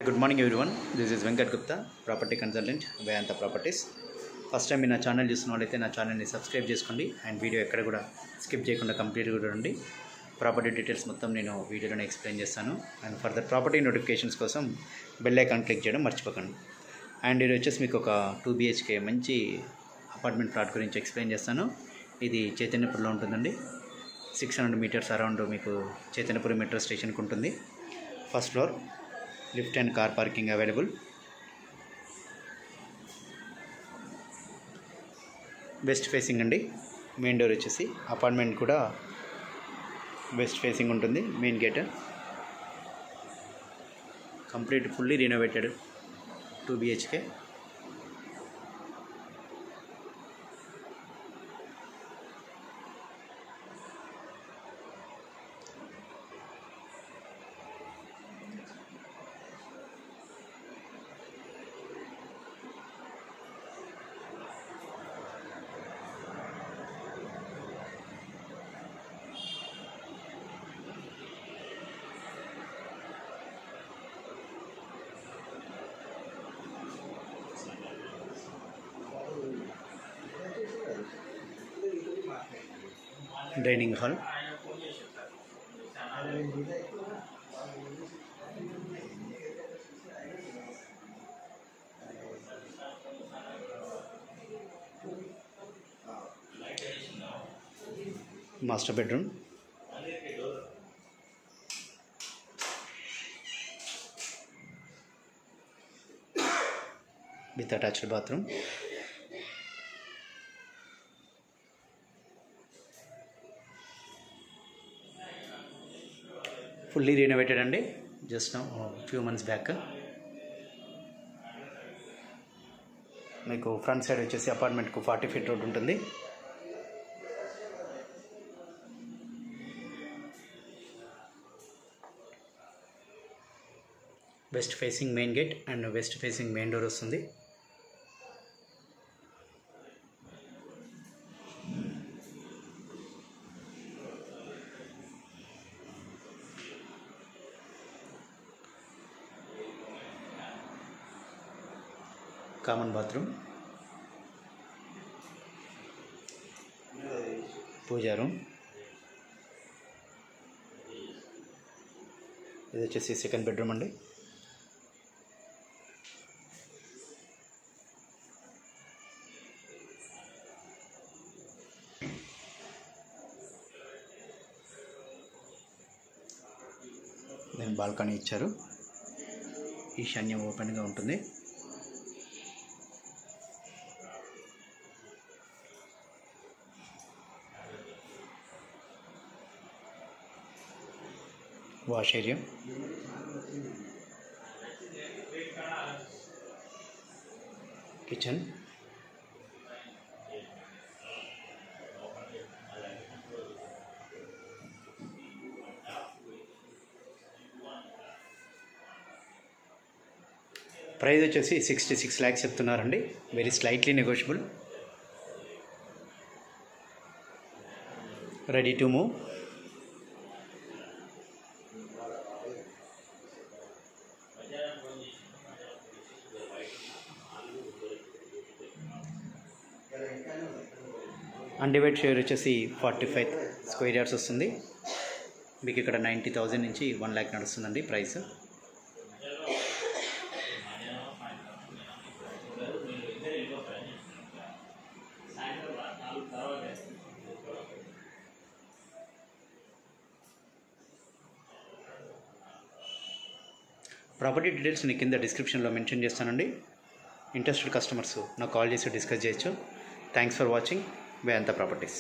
Good morning everyone. This is Venkat Gupta, property consultant, Vedanta Properties. First time in our channel చూస్తున్నట్లయితే నా ఛానల్ని subscribe చేసుకోండి and video ఎక్కడ కూడా skip చేయకుండా కంప్లీట్గా చూడండి. ప్రాపర్టీ డీటెయిల్స్ మొత్తం నేను వీడియోలోనే ఎక్స్ప్లెయిన్ చేస్తాను. అండ్ ఫర్దర్ ప్రాపర్టీ నోటిఫికేషన్స్ కోసం బెల్ ఐకాన్ క్లిక్ చేయడం మర్చిపోకండి. అండ్ ఇది వచ్చేసి మీకు ఒక 2 BHK మంచి అపార్ట్మెంట్ ప్లాట్ గురించి ఎక్స్ప్లెయిన్ చేస్తాను. ఇది చైతన్యపురంలో ఉంటుందండి. 600 మీటర్స్ అరౌండ్ మీకు చైతన్యపురం మెట్రో స్టేషన్కి ఉంటుంది. First floor, lift and car parking available. West facing అండి. మెయిన్ డోర్ వచ్చేసి అపార్ట్మెంట్ కూడా వెస్ట్ ఫేసింగ్ ఉంటుంది. Main gate complete fully renovated 2 BHK. Dining hall, master bedroom, with attached bathroom. Fully renovated అండి. Just few months back. మీకు front side వచ్చేసి అపార్ట్మెంట్కు 40 feet road ఉంటుంది. West facing main gate and west facing main door వస్తుంది. Common bathroom, pooja room. ఇది వచ్చేసి second bedroom అండి. దీని బాల్కనీ ఇచ్చారు. ఈశాన్యం ఓపెన్గా ఉంటుంది. వాష్ ఏరియా, కిచెన్, ప్రైస్ వచ్చేసి 66 lakhs చెప్తున్నారండి. Very slightly negotiable. Ready to move. Undivided share వచ్చేసి 45 square yards వస్తుంది. మీకు ఇక్కడ 90,000 నుంచి 1 lakh నడుస్తుందండి ప్రైస్. ప్రాపర్టీ డీటెయిల్స్ నేను కింద డిస్క్రిప్షన్లో మెన్షన్ చేస్తానండి. ఇంట్రెస్టెడ్ కస్టమర్స్ నాకు కాల్ చేసి డిస్కస్ చేయొచ్చు. Thanks for watching Vedanta Properties.